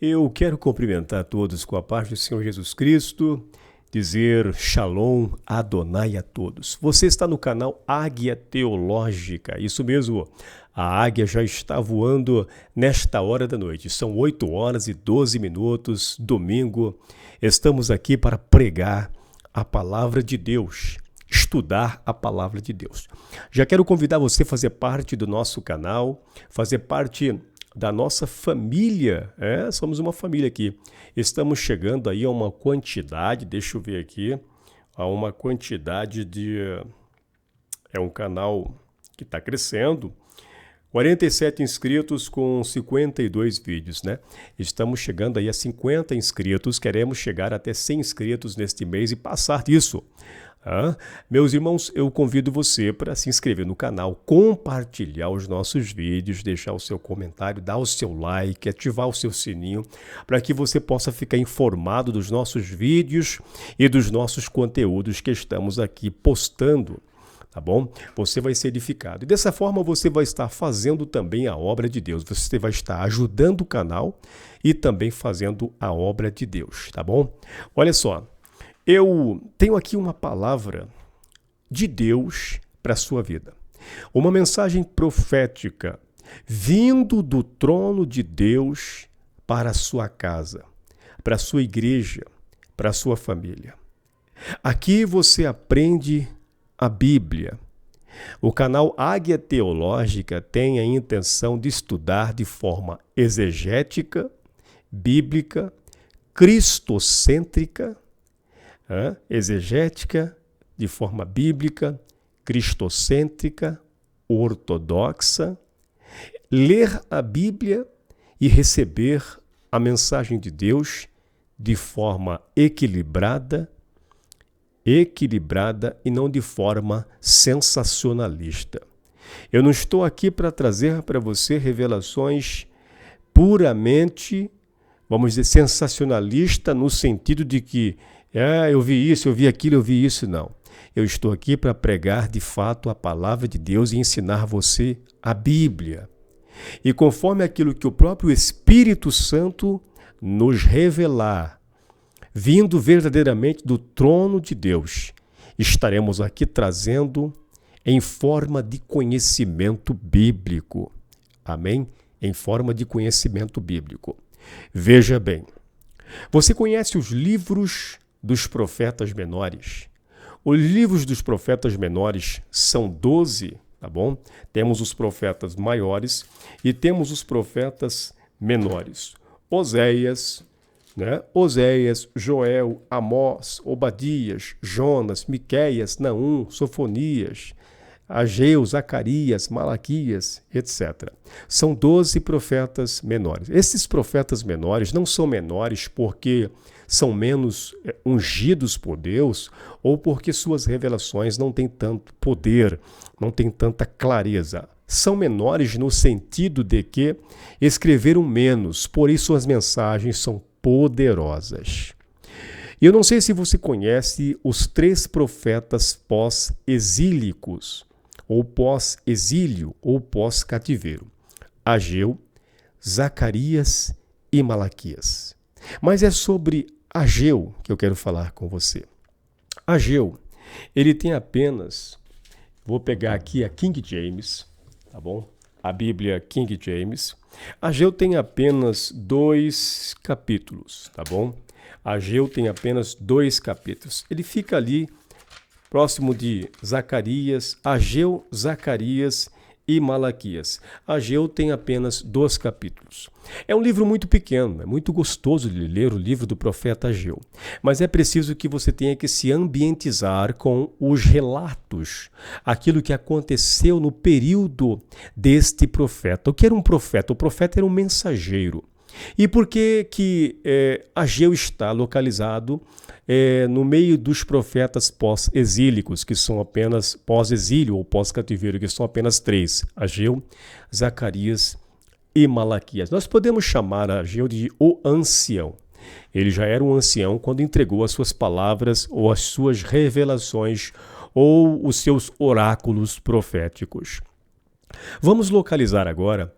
Eu quero cumprimentar todos com a paz do Senhor Jesus Cristo, dizer Shalom Adonai a todos. Você está no canal Águia Teológica, isso mesmo, a águia já está voando nesta hora da noite. São 8 horas e 12 minutos, domingo. Estamos aqui para pregar a palavra de Deus, estudar a palavra de Deus. Já quero convidar você a fazer parte do nosso canal, fazer parte da nossa família. Somos uma família aqui. Estamos chegando aí a uma quantidade, deixa eu ver aqui, a uma quantidade de... É um canal que está crescendo. 47 inscritos com 52 vídeos, né? Estamos chegando aí a 50 inscritos, queremos chegar até 100 inscritos neste mês e passar disso. Meus irmãos, eu convido você para se inscrever no canal, compartilhar os nossos vídeos, deixar o seu comentário, dar o seu like, ativar o seu sininho, para que você possa ficar informado dos nossos vídeos e dos nossos conteúdos que estamos aqui postando. Tá bom? Você vai ser edificado. E dessa forma você vai estar fazendo também a obra de Deus. Você vai estar ajudando o canal e também fazendo a obra de Deus, tá bom? Olha só, eu tenho aqui uma palavra de Deus para a sua vida. Uma mensagem profética vindo do trono de Deus para a sua casa, para a sua igreja, para a sua família. Aqui você aprende a Bíblia. O canal Águia Teológica tem a intenção de estudar de forma exegética, bíblica, cristocêntrica, exegética, de forma bíblica, cristocêntrica, ortodoxa, ler a Bíblia e receber a mensagem de Deus de forma equilibrada e não de forma sensacionalista. Eu não estou aqui para trazer para você revelações puramente, vamos dizer, sensacionalista no sentido de que eu vi isso, eu vi aquilo, eu vi isso, não. Eu estou aqui para pregar de fato a palavra de Deus e ensinar você a Bíblia. E conforme aquilo que o próprio Espírito Santo nos revelar, vindo verdadeiramente do trono de Deus, estaremos aqui trazendo em forma de conhecimento bíblico. Amém? Em forma de conhecimento bíblico. Veja bem, você conhece os livros dos profetas menores? Os livros dos profetas menores são 12, tá bom? Temos os profetas maiores e temos os profetas menores. Oséias, Oséias, Joel, Amós, Obadias, Jonas, Miqueias, Naum, Sofonias, Ageu, Zacarias, Malaquias, etc. São 12 profetas menores. Esses profetas menores não são menores porque são menos ungidos por Deus ou porque suas revelações não têm tanto poder, não têm tanta clareza. São menores no sentido de que escreveram menos, porém suas mensagens são poderosas. E eu não sei se você conhece os 3 profetas pós-exílicos, ou pós-exílio, ou pós-cativeiro: Ageu, Zacarias e Malaquias. Mas é sobre Ageu que eu quero falar com você. Ageu, ele tem apenas, vou pegar aqui a King James, tá bom? A Bíblia King James. Ageu tem apenas 2 capítulos, tá bom? Ageu tem apenas 2 capítulos. Ele fica ali próximo de Zacarias, Ageu, Zacarias e Malaquias. Ageu tem apenas 2 capítulos. É um livro muito pequeno, é muito gostoso de ler o livro do profeta Ageu, mas é preciso que você tenha que se ambientizar com os relatos, aquilo que aconteceu no período deste profeta. O que era um profeta? O profeta era um mensageiro. E por que Ageu está localizado no meio dos profetas pós-exílicos, que são apenas pós-exílio ou pós-cativeiro, que são apenas 3, Ageu, Zacarias e Malaquias? Nós podemos chamar Ageu de o ancião. Ele já era um ancião quando entregou as suas palavras ou as suas revelações ou os seus oráculos proféticos. Vamos localizar agora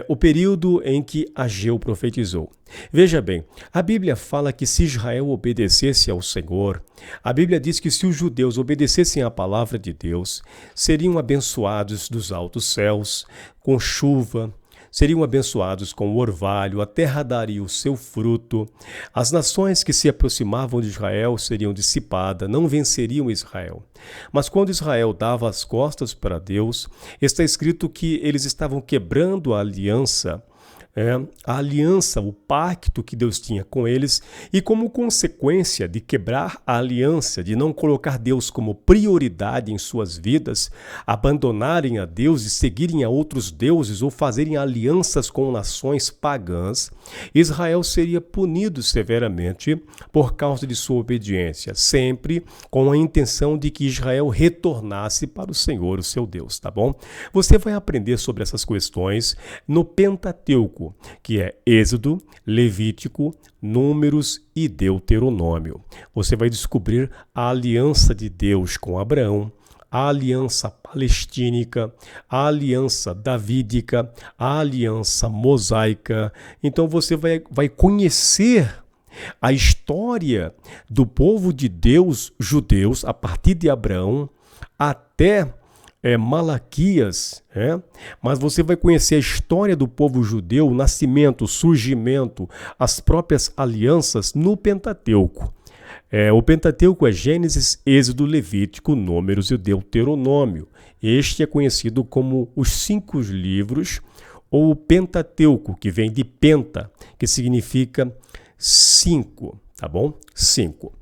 o período em que Ageu profetizou. Veja bem, a Bíblia fala que se Israel obedecesse ao Senhor, a Bíblia diz que se os judeus obedecessem à palavra de Deus, seriam abençoados dos altos céus, com chuva, seriam abençoados com o orvalho, a terra daria o seu fruto, as nações que se aproximavam de Israel seriam dissipadas, não venceriam Israel. Mas quando Israel dava as costas para Deus, está escrito que eles estavam quebrando a aliança, o pacto que Deus tinha com eles, e como consequência de quebrar a aliança, de não colocar Deus como prioridade em suas vidas, abandonarem a Deus e seguirem a outros deuses ou fazerem alianças com nações pagãs, Israel seria punido severamente por causa de sua obediência, sempre com a intenção de que Israel retornasse para o Senhor, o seu Deus, tá bom? Você vai aprender sobre essas questões no Pentateuco, que é Êxodo, Levítico, Números e Deuteronômio. Você vai descobrir a aliança de Deus com Abraão, a aliança palestínica, a aliança davídica, a aliança mosaica. Então você vai conhecer a história do povo de Deus, judeus, a partir de Abraão até Malaquias, mas você vai conhecer a história do povo judeu, o nascimento, o surgimento, as próprias alianças no Pentateuco. O Pentateuco é Gênesis, Êxodo, Levítico, Números e Deuteronômio. Este é conhecido como os 5 livros, ou o Pentateuco, que vem de penta, que significa 5, tá bom? 5.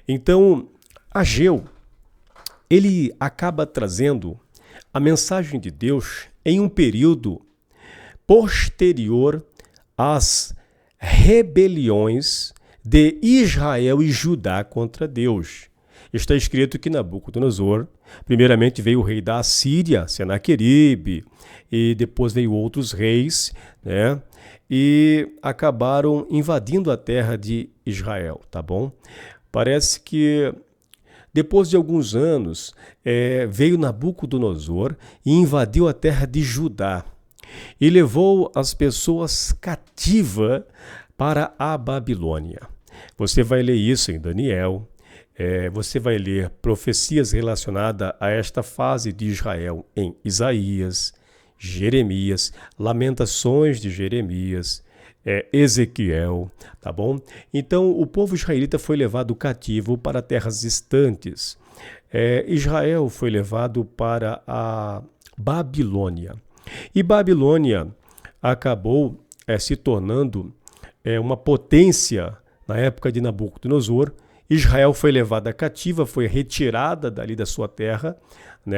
Então, Ageu, ele acaba trazendo a mensagem de Deus em um período posterior às rebeliões de Israel e Judá contra Deus. Está escrito que Nabucodonosor, primeiramente veio o rei da Assíria, Senaqueribe, e depois veio outros reis, e acabaram invadindo a terra de Israel, tá bom? Parece que depois de alguns anos, veio Nabucodonosor e invadiu a terra de Judá e levou as pessoas cativas para a Babilônia. Você vai ler isso em Daniel, você vai ler profecias relacionadas a esta fase de Israel em Isaías, Jeremias, Lamentações de Jeremias, Ezequiel, tá bom? Então, o povo israelita foi levado cativo para terras distantes. Israel foi levado para a Babilônia. E Babilônia acabou se tornando uma potência na época de Nabucodonosor. Israel foi levada cativa, foi retirada dali da sua terra,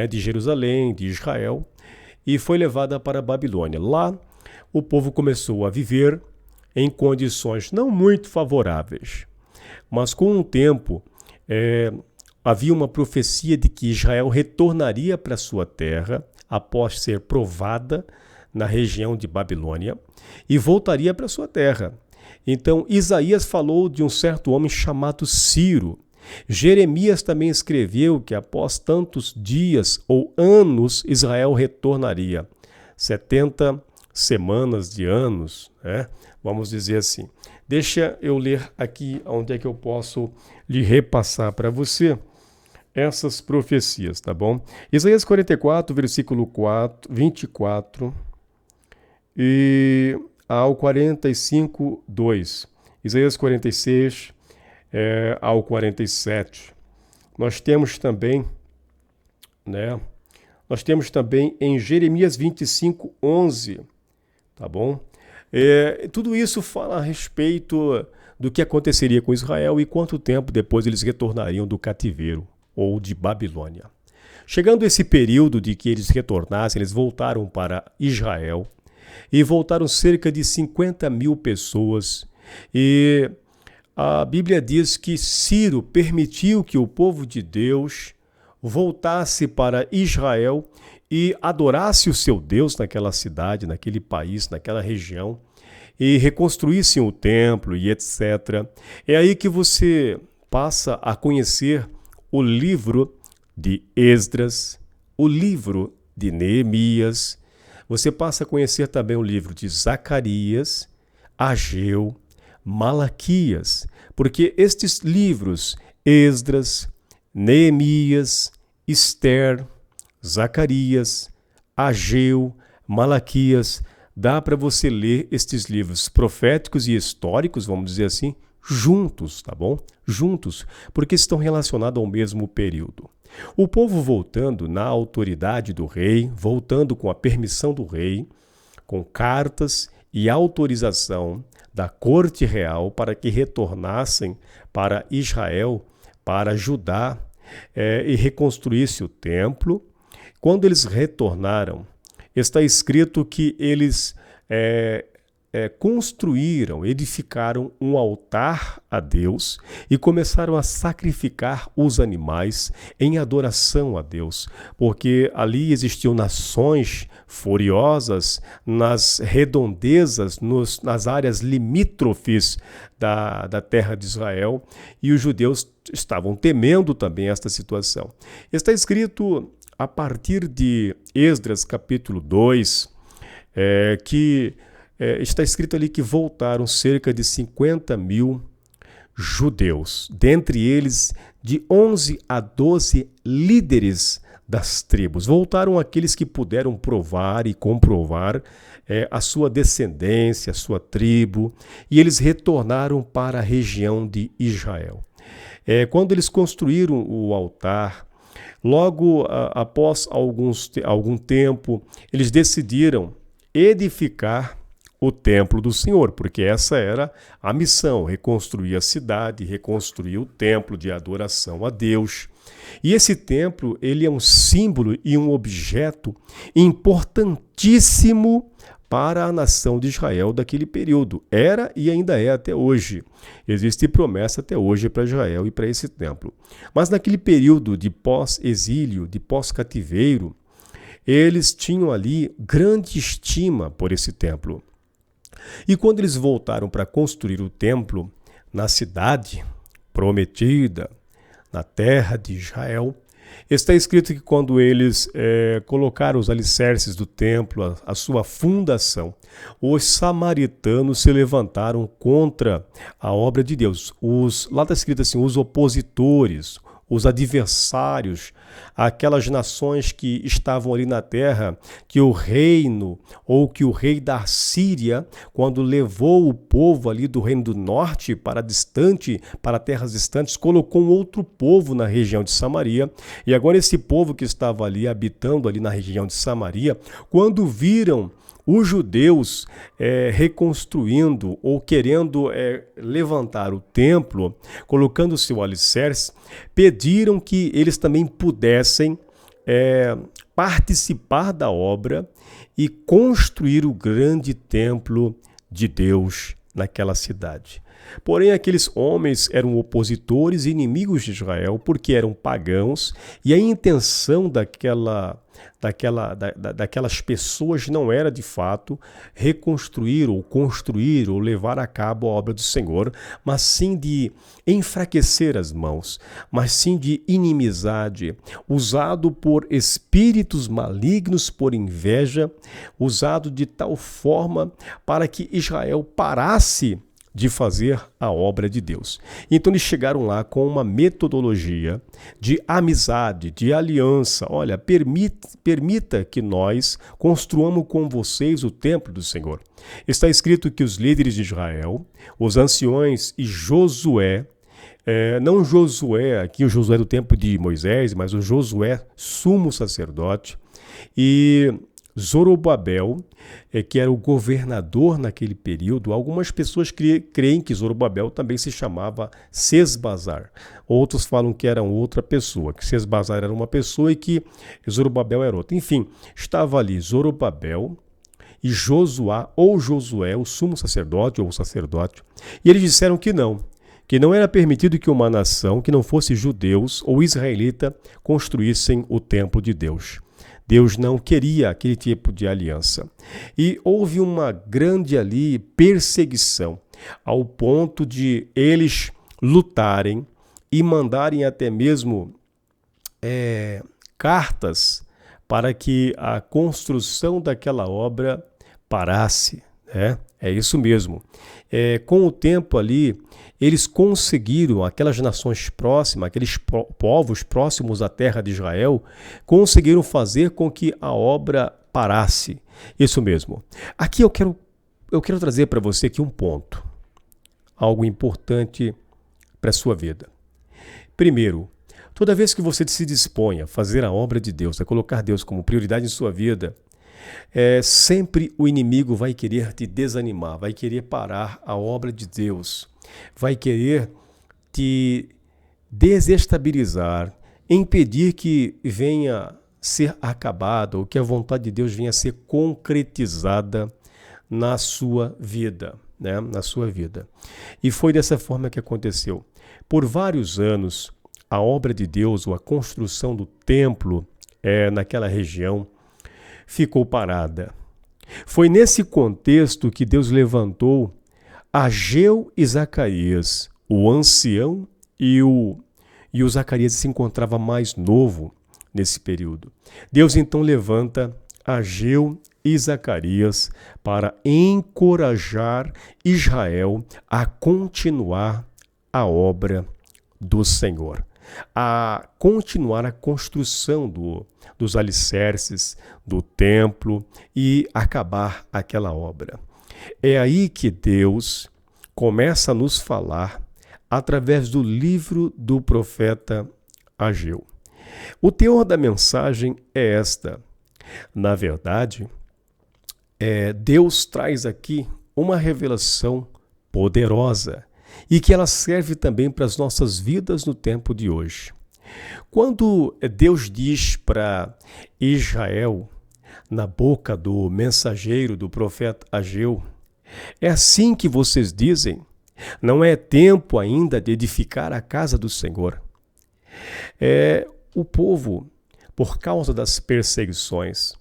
de Jerusalém, de Israel, e foi levada para a Babilônia. Lá, o povo começou a viver em condições não muito favoráveis. Mas com o tempo, havia uma profecia de que Israel retornaria para sua terra após ser provada na região de Babilônia e voltaria para sua terra. Então, Isaías falou de um certo homem chamado Ciro. Jeremias também escreveu que após tantos dias ou anos, Israel retornaria. 70 semanas de anos, vamos dizer assim. Deixa eu ler aqui onde é que eu posso lhe repassar para você essas profecias, tá bom? Isaías 44, versículo 24 e ao 45, 2. Isaías 46 ao 47. Nós temos também, em Jeremias 25, 11, tá bom? Tudo isso fala a respeito do que aconteceria com Israel e quanto tempo depois eles retornariam do cativeiro ou de Babilônia. Chegando esse período de que eles retornassem, eles voltaram para Israel e voltaram cerca de 50 mil pessoas. E a Bíblia diz que Ciro permitiu que o povo de Deus voltasse para Israel e adorasse o seu Deus naquela cidade, naquele país, naquela região, e reconstruíssem o templo e etc. É aí que você passa a conhecer o livro de Esdras, o livro de Neemias você passa a conhecer também o livro de Zacarias, Ageu, Malaquias, porque estes livros, Esdras, Neemias, Ester, Zacarias, Ageu, Malaquias, dá para você ler estes livros proféticos e históricos, vamos dizer assim, juntos, tá bom? Juntos, porque estão relacionados ao mesmo período. O povo voltando na autoridade do rei, voltando com a permissão do rei, com cartas e autorização da corte real para que retornassem para Israel, para Judá, e reconstruísse o templo. Quando eles retornaram, está escrito que eles construíram, edificaram um altar a Deus e começaram a sacrificar os animais em adoração a Deus, porque ali existiam nações furiosas nas redondezas, nas áreas limítrofes da terra de Israel, e os judeus estavam temendo também esta situação. Está escrito a partir de Esdras capítulo 2, está escrito ali que voltaram cerca de 50 mil judeus, dentre eles de 11 a 12 líderes das tribos. Voltaram aqueles que puderam provar e comprovar a sua descendência, a sua tribo, e eles retornaram para a região de Israel. Quando eles construíram o altar, logo após algum tempo, eles decidiram edificar o templo do Senhor, porque essa era a missão, reconstruir a cidade, reconstruir o templo de adoração a Deus. E esse templo, ele é um símbolo e um objeto importantíssimo para a nação de Israel daquele período. Era e ainda é até hoje. Existe promessa até hoje para Israel e para esse templo. Mas naquele período de pós-exílio, de pós-cativeiro, eles tinham ali grande estima por esse templo. E quando eles voltaram para construir o templo na cidade prometida, na terra de Israel, está escrito que quando eles colocaram os alicerces do templo, a sua fundação, os samaritanos se levantaram contra a obra de Deus. Lá está escrito assim, os opositores, os adversários, aquelas nações que estavam ali na terra, que o reino, ou que o rei da Síria, quando levou o povo ali do reino do norte para terras distantes, colocou um outro povo na região de Samaria, e agora esse povo que estava ali, habitando ali na região de Samaria, quando viram os judeus reconstruindo ou querendo levantar o templo, colocando o seu alicerce, pediram que eles também pudessem participar da obra e construir o grande templo de Deus naquela cidade. Porém, aqueles homens eram opositores e inimigos de Israel porque eram pagãos, e a intenção daquelas pessoas não era de fato reconstruir ou construir ou levar a cabo a obra do Senhor, mas sim de enfraquecer as mãos, mas sim de inimizade, usado por espíritos malignos, por inveja, usado de tal forma para que Israel parasse de fazer a obra de Deus. Então eles chegaram lá com uma metodologia de amizade, de aliança. Olha, permita que nós construamos com vocês o templo do Senhor. Está escrito que os líderes de Israel, os anciões e Josué, não Josué, aqui o Josué do tempo de Moisés, mas o Josué, sumo sacerdote, e Zorobabel, que era o governador naquele período. Algumas pessoas creem que Zorobabel também se chamava Sesbazar. Outros falam que era outra pessoa, que Sesbazar era uma pessoa e que Zorobabel era outra. Enfim, estava ali Zorobabel e Josué, ou Josué, o sumo sacerdote ou o sacerdote, e eles disseram que não era permitido que uma nação que não fosse judeus ou israelita construíssem o templo de Deus. Deus não queria aquele tipo de aliança. E houve uma grande ali perseguição, ao ponto de eles lutarem e mandarem até mesmo cartas para que a construção daquela obra parasse. É isso mesmo. Com o tempo ali, eles conseguiram, aquelas nações próximas, aqueles povos próximos à terra de Israel, conseguiram fazer com que a obra parasse. Isso mesmo. Aqui eu quero trazer para você aqui um ponto, algo importante para a sua vida. Primeiro, toda vez que você se dispõe a fazer a obra de Deus, a colocar Deus como prioridade em sua vida, sempre o inimigo vai querer te desanimar, vai querer parar a obra de Deus, vai querer te desestabilizar, impedir que venha ser acabada ou que a vontade de Deus venha a ser concretizada na sua vida, na sua vida. E foi dessa forma que aconteceu. Por vários anos, a obra de Deus, ou a construção do templo naquela região, ficou parada. Foi nesse contexto que Deus levantou Ageu e Zacarias, o ancião e o Zacarias se encontrava mais novo nesse período. Deus então levanta Ageu e Zacarias para encorajar Israel a continuar a obra do Senhor, a continuar a construção dos alicerces do templo e acabar aquela obra. É aí que Deus começa a nos falar através do livro do profeta Ageu. O teor da mensagem é esta. Na verdade, Deus traz aqui uma revelação poderosa e que ela serve também para as nossas vidas no tempo de hoje. Quando Deus diz para Israel, na boca do mensageiro, do profeta Ageu, é assim que vocês dizem, não é tempo ainda de edificar a casa do Senhor. O povo, por causa das perseguições,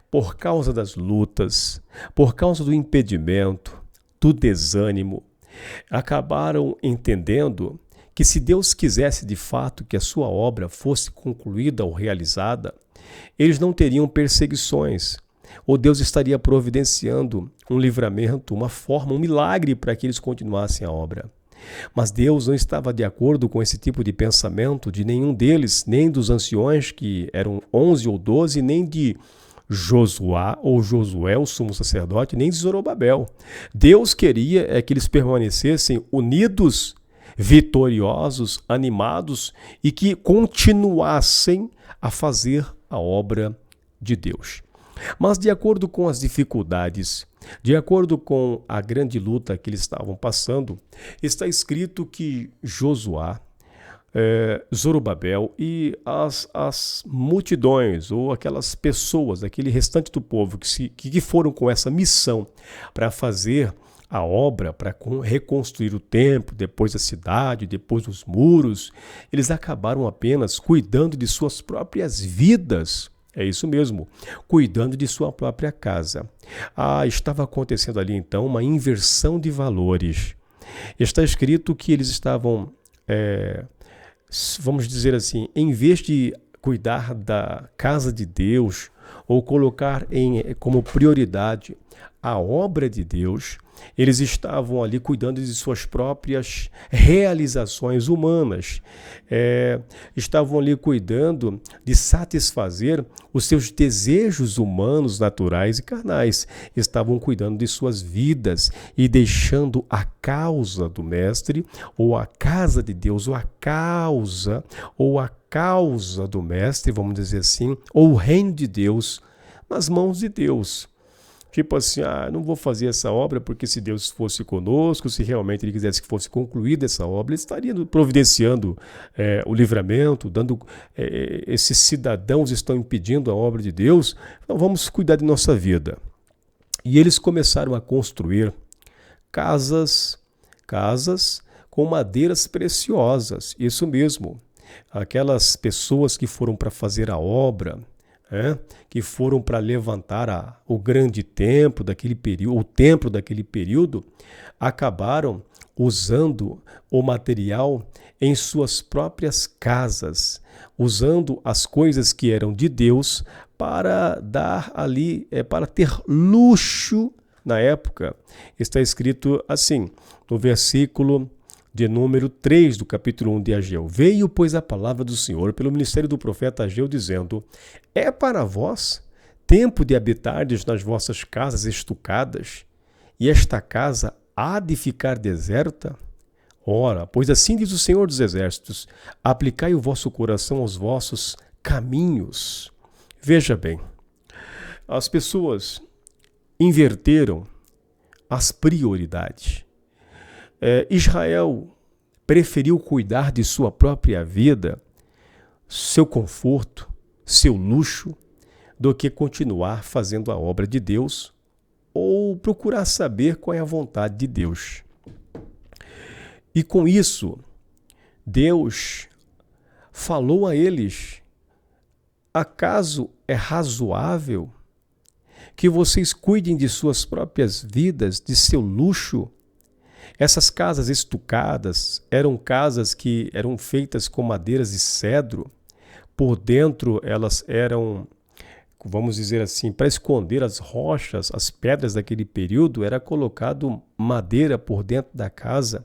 por causa das lutas, por causa do impedimento, do desânimo, acabaram entendendo que se Deus quisesse de fato que a sua obra fosse concluída ou realizada, eles não teriam perseguições, ou Deus estaria providenciando um livramento, uma forma, um milagre para que eles continuassem a obra. Mas Deus não estava de acordo com esse tipo de pensamento de nenhum deles, nem dos anciões, que eram 11 ou 12, nem de Josué, o sumo sacerdote, nem de Zorobabel. Deus queria que eles permanecessem unidos, vitoriosos, animados e que continuassem a fazer a obra de Deus. Mas de acordo com as dificuldades, de acordo com a grande luta que eles estavam passando, está escrito que Josué, Zorobabel e as multidões ou aquelas pessoas, aquele restante do povo que foram com essa missão para fazer a obra, para reconstruir o templo, depois a cidade, depois os muros, eles acabaram apenas cuidando de suas próprias vidas. É isso mesmo, cuidando de sua própria casa. Estava acontecendo ali então uma inversão de valores. Está escrito que eles estavam, vamos dizer assim, em vez de cuidar da casa de Deus ou colocar como prioridade a obra de Deus, eles estavam ali cuidando de suas próprias realizações humanas. Estavam ali cuidando de satisfazer os seus desejos humanos, naturais e carnais. Estavam cuidando de suas vidas e deixando a causa do Mestre, ou a casa de Deus, ou a causa do Mestre, vamos dizer assim, ou o reino de Deus, nas mãos de Deus. Tipo assim, não vou fazer essa obra porque se Deus fosse conosco, se realmente Ele quisesse que fosse concluída essa obra, Ele estaria providenciando o livramento, esses cidadãos estão impedindo a obra de Deus, então vamos cuidar de nossa vida. E eles começaram a construir casas com madeiras preciosas, isso mesmo. Aquelas pessoas que foram para fazer a obra, que foram para levantar o grande templo daquele período, o templo daquele período, acabaram usando o material em suas próprias casas, usando as coisas que eram de Deus para dar ali, para ter luxo na época. Está escrito assim, no versículo de número 3 do capítulo 1 de Ageu. Veio, pois, a palavra do Senhor pelo ministério do profeta Ageu, dizendo: é para vós tempo de habitardes nas vossas casas estucadas, e esta casa há de ficar deserta? Ora, pois assim diz o Senhor dos Exércitos, aplicai o vosso coração aos vossos caminhos. Veja bem, as pessoas inverteram as prioridades. Israel preferiu cuidar de sua própria vida, seu conforto, seu luxo, do que continuar fazendo a obra de Deus ou procurar saber qual é a vontade de Deus. E com isso, Deus falou a eles: acaso é razoável que vocês cuidem de suas próprias vidas, de seu luxo? Essas casas estucadas eram casas que eram feitas com madeiras de cedro. Por dentro elas eram, vamos dizer assim, para esconder as rochas, as pedras daquele período, era colocado madeira por dentro da casa,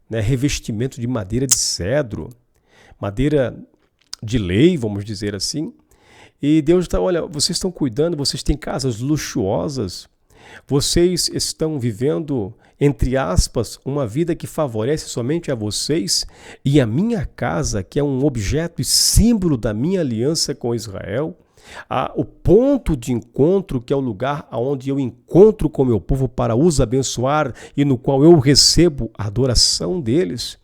né? Revestimento de madeira de cedro, madeira de lei, vamos dizer assim. E Deus está, olha, vocês estão cuidando, vocês têm casas luxuosas, vocês estão vivendo, entre aspas, uma vida que favorece somente a vocês e a minha casa, que é um objeto e símbolo da minha aliança com Israel, o ponto de encontro, que é o lugar onde eu encontro com o meu povo para os abençoar e no qual eu recebo a adoração deles.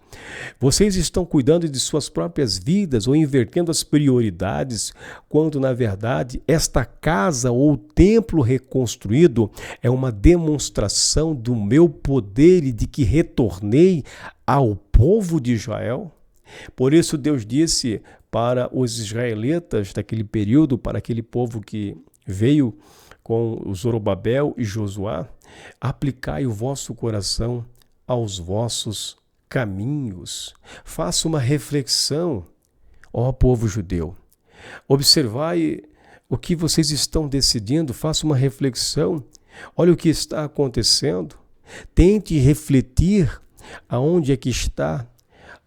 Vocês estão cuidando de suas próprias vidas ou invertendo as prioridades, quando na verdade esta casa ou templo reconstruído é uma demonstração do meu poder e de que retornei ao povo de Israel. Por isso Deus disse para os israelitas daquele período, para aquele povo que veio com Zorobabel e Josué: aplicai o vosso coração aos vossos caminhos. Faça uma reflexão, ó povo judeu. Observai o que vocês estão decidindo, faça uma reflexão. Olha o que está acontecendo. Tente refletir aonde é que está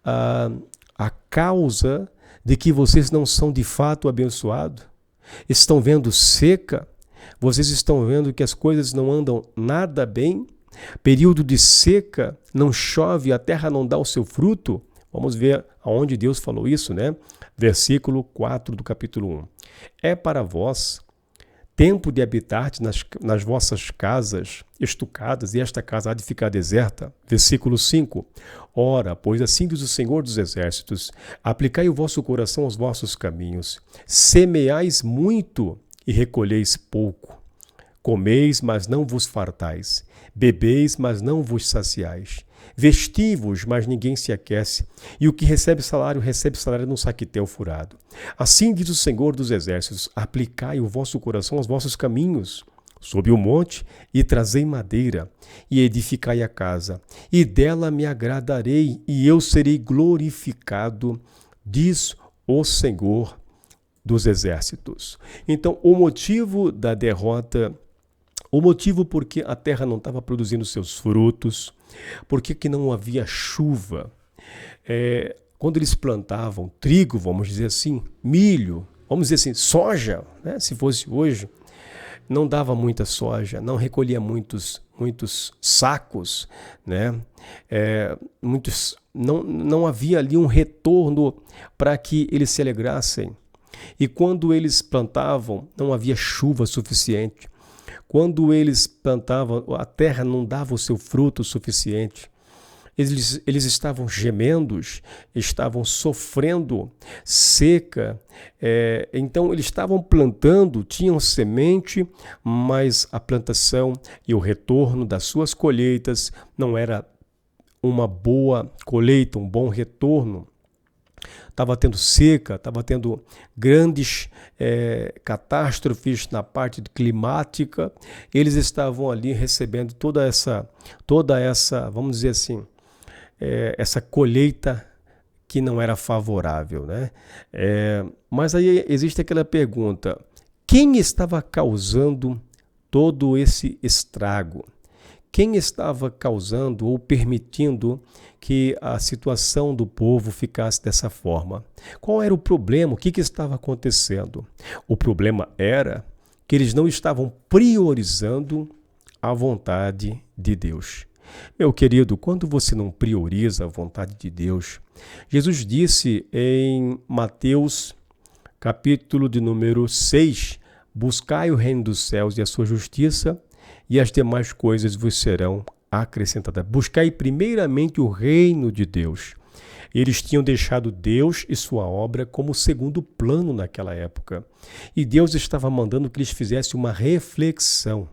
a causa de que vocês não são de fato abençoados. Estão vendo seca? Vocês estão vendo que as coisas não andam nada bem? Período de seca, não chove, a terra não dá o seu fruto. Vamos ver aonde Deus falou isso, né? Versículo 4 do capítulo 1. É para vós tempo de habitar nas vossas casas estucadas, e esta casa há de ficar deserta. Versículo 5. Ora, pois assim diz o Senhor dos Exércitos, aplicai o vosso coração aos vossos caminhos, semeais muito e recolheis pouco. Comeis, mas não vos fartais. Bebeis, mas não vos saciais. Vesti-vos, mas ninguém se aquece. E o que recebe salário num saquetel furado. Assim diz o Senhor dos Exércitos, aplicai o vosso coração aos vossos caminhos. Sobe o monte e trazei madeira, e edificai a casa, e dela me agradarei, e eu serei glorificado, diz o Senhor dos Exércitos. Então, o motivo da derrota, o motivo porque a terra não estava produzindo seus frutos, porque que não havia chuva, quando eles plantavam trigo, vamos dizer assim, milho, vamos dizer assim, soja, né? Se fosse hoje, não dava muita soja, não recolhia muitos sacos, né? Não havia ali um retorno para que eles se alegrassem. E quando eles plantavam, não havia chuva suficiente. Quando eles plantavam, a terra não dava o seu fruto suficiente. Eles estavam gemendo, estavam sofrendo seca. Então, eles estavam plantando, tinham semente, mas a plantação e o retorno das suas colheitas não era uma boa colheita, um bom retorno. Estava tendo seca, estava tendo grandes catástrofes na parte climática. Eles estavam ali recebendo toda essa, vamos dizer assim, essa colheita que não era favorável, né? Mas aí existe aquela pergunta: quem estava causando todo esse estrago? Quem estava causando ou permitindo que a situação do povo ficasse dessa forma? Qual era o problema? O que estava acontecendo? O problema era que eles não estavam priorizando a vontade de Deus. Meu querido, quando você não prioriza a vontade de Deus, Jesus disse em Mateus, capítulo de número 6, buscai o reino dos céus e a sua justiça, e as demais coisas vos serão acrescentadas. Buscai primeiramente o reino de Deus. Eles tinham deixado Deus e sua obra como segundo plano naquela época. E Deus estava mandando que eles fizessem uma reflexão.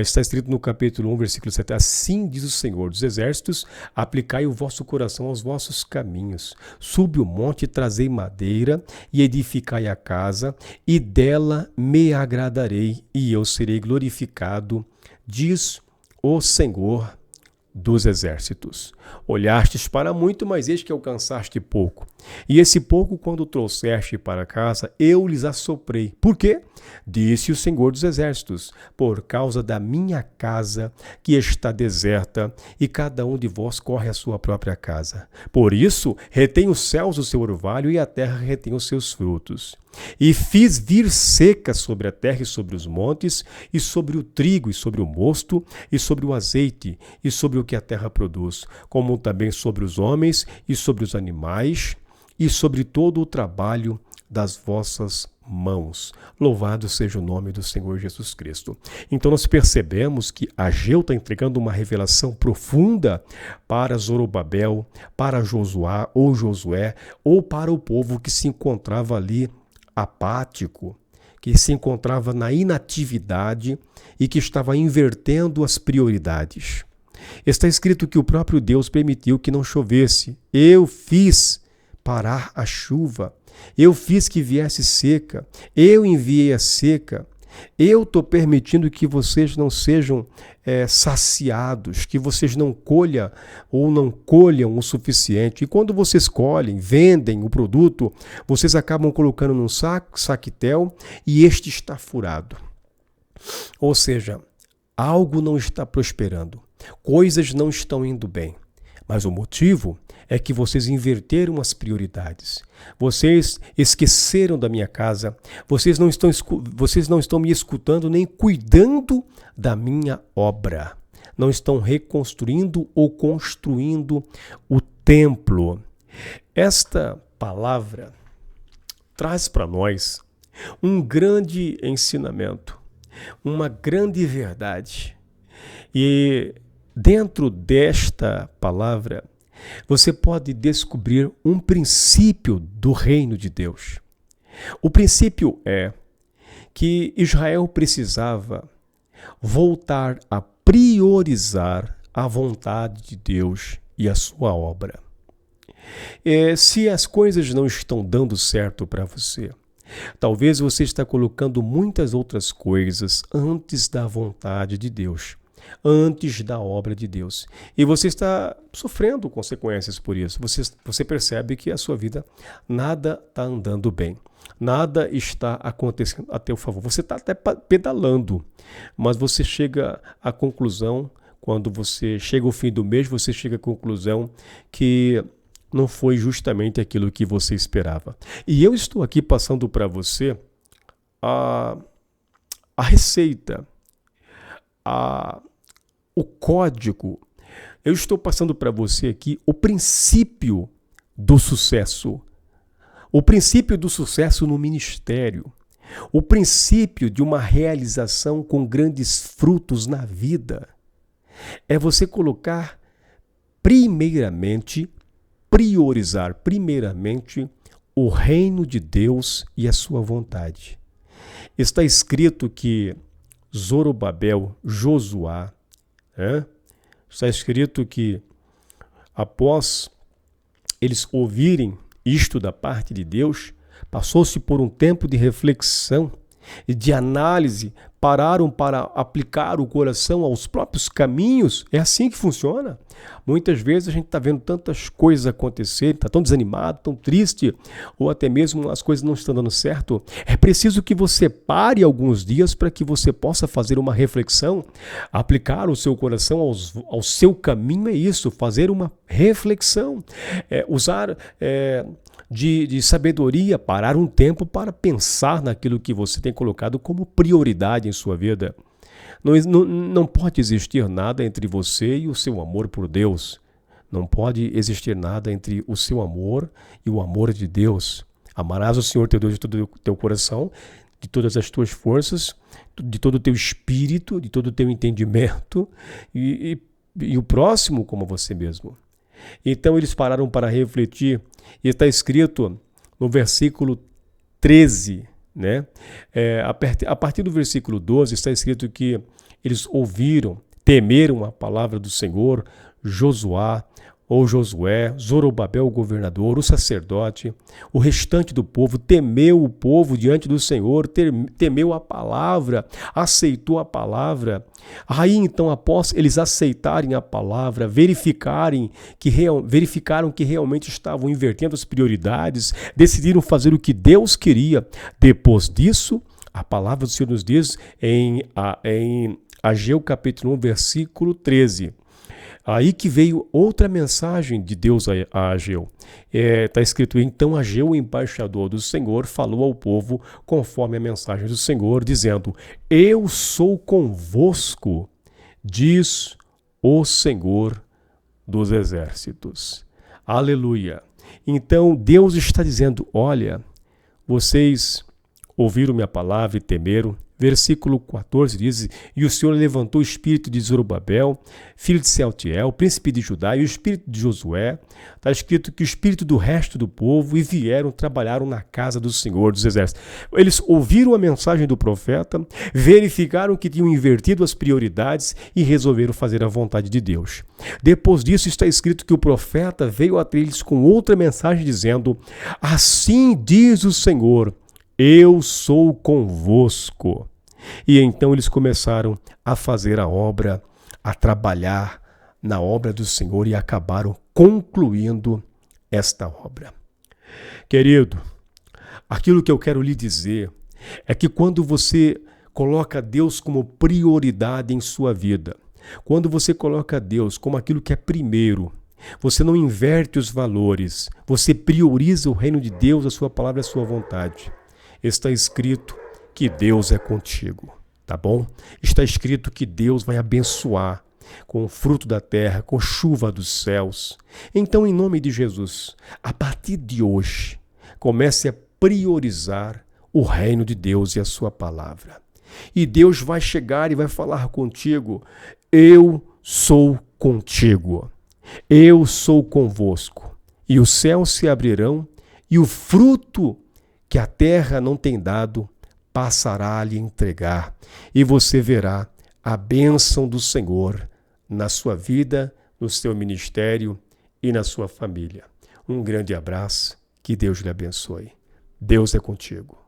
Está escrito no capítulo 1, versículo 7, assim diz o Senhor dos Exércitos, aplicai o vosso coração aos vossos caminhos, subi o monte e trazei madeira, e edificai a casa, e dela me agradarei, e eu serei glorificado, diz o Senhor dos Exércitos. Olhastes para muito, mas eis que alcançaste pouco. E esse pouco, quando trouxeste para casa, eu lhes assoprei. Por quê? Disse o Senhor dos Exércitos, por causa da minha casa que está deserta, e cada um de vós corre à sua própria casa. Por isso, retém os céus o seu orvalho, e a terra retém os seus frutos. E fiz vir seca sobre a terra e sobre os montes, e sobre o trigo, e sobre o mosto, e sobre o azeite, e sobre o que a terra produz, como também sobre os homens, e sobre os animais, e sobre todo o trabalho das vossas mãos. Louvado seja o nome do Senhor Jesus Cristo. Então nós percebemos que Ageu está entregando uma revelação profunda para Zorobabel, para Josué, ou para o povo que se encontrava ali apático, que se encontrava na inatividade e que estava invertendo as prioridades. Está escrito que o próprio Deus permitiu que não chovesse. Eu fiz parar a chuva. Eu fiz que viesse seca. Eu enviei a seca. Eu estou permitindo que vocês não sejam saciados, que vocês não colham ou não colham o suficiente. E quando vocês colhem, vendem o produto, vocês acabam colocando num saquetel e este está furado. Ou seja, algo não está prosperando, coisas não estão indo bem. Mas o motivo é que vocês inverteram as prioridades. Vocês esqueceram da minha casa. Vocês não estão me escutando nem cuidando da minha obra. Não estão reconstruindo ou construindo o templo. Esta palavra traz para nós um grande ensinamento, uma grande verdade. E dentro desta palavra, você pode descobrir um princípio do reino de Deus. O princípio é que Israel precisava voltar a priorizar a vontade de Deus e a sua obra. Se as coisas não estão dando certo para você, talvez você está colocando muitas outras coisas antes da vontade de Deus, antes da obra de Deus. E você está sofrendo consequências por isso. Você percebe que a sua vida nada está andando bem. Nada está acontecendo a teu favor. Você está até pedalando, mas você chega à conclusão, quando você chega ao fim do mês, você chega à conclusão que não foi justamente aquilo que você esperava. E eu estou aqui passando para você a receita, o código. Eu estou passando para você aqui o princípio do sucesso. O princípio do sucesso no ministério. O princípio de uma realização com grandes frutos na vida. É você colocar priorizar primeiramente o reino de Deus e a sua vontade. Está escrito que Zorobabel, Josué, está escrito que após eles ouvirem isto da parte de Deus, passou-se por um tempo de reflexão e de análise pararam para aplicar o coração aos próprios caminhos. É assim que funciona. Muitas vezes a gente está vendo tantas coisas acontecerem, está tão desanimado, tão triste, ou até mesmo as coisas não estão dando certo. É preciso que você pare alguns dias para que você possa fazer uma reflexão, aplicar o seu coração ao seu caminho. É isso, fazer uma reflexão, usar de sabedoria, parar um tempo para pensar naquilo que você tem colocado como prioridade em sua vida. Não pode existir nada entre você e o seu amor por Deus. Não pode existir nada entre o seu amor e o amor de Deus. Amarás o Senhor teu Deus de todo o teu coração, de todas as tuas forças, de todo o teu espírito, de todo o teu entendimento e o próximo como você mesmo. Então eles pararam para refletir e está escrito no versículo 13, né? A partir do versículo 12 está escrito que eles ouviram, temeram a palavra do Senhor, Josué, Zorobabel, o governador, o sacerdote, o restante do povo, temeu o povo diante do Senhor, temeu a palavra, aceitou a palavra. Aí então, após eles aceitarem a palavra, verificaram que realmente estavam invertendo as prioridades, decidiram fazer o que Deus queria. Depois disso, a palavra do Senhor nos diz em Ageu capítulo 1, versículo 13. Aí que veio outra mensagem de Deus a Ageu. Está escrito: então Ageu, o embaixador do Senhor, falou ao povo conforme a mensagem do Senhor, dizendo: eu sou convosco, diz o Senhor dos exércitos. Aleluia. Então Deus está dizendo: olha, vocês ouviram minha palavra e temeram. Versículo 14 diz: e o Senhor levantou o espírito de Zorobabel, filho de Sealtiel, príncipe de Judá, e o espírito de Josué. Está escrito que o espírito do resto do povo, e vieram, trabalharam na casa do Senhor dos exércitos. Eles ouviram a mensagem do profeta, verificaram que tinham invertido as prioridades e resolveram fazer a vontade de Deus. Depois disso está escrito que o profeta veio a eles com outra mensagem dizendo: assim diz o Senhor, eu sou convosco. E então eles começaram a fazer a obra, a trabalhar na obra do Senhor e acabaram concluindo esta obra. Querido, aquilo que eu quero lhe dizer é que quando você coloca Deus como prioridade em sua vida, quando você coloca Deus como aquilo que é primeiro, você não inverte os valores, você prioriza o reino de Deus, a sua palavra, a sua vontade. Está escrito que Deus é contigo, tá bom? Está escrito que Deus vai abençoar com o fruto da terra, com chuva dos céus. Então, em nome de Jesus, a partir de hoje, comece a priorizar o reino de Deus e a sua palavra. E Deus vai chegar e vai falar contigo: eu sou contigo, eu sou convosco. E os céus se abrirão e o fruto que a terra não tem dado passará a lhe entregar, e você verá a bênção do Senhor na sua vida, no seu ministério e na sua família. Um grande abraço, que Deus lhe abençoe. Deus é contigo.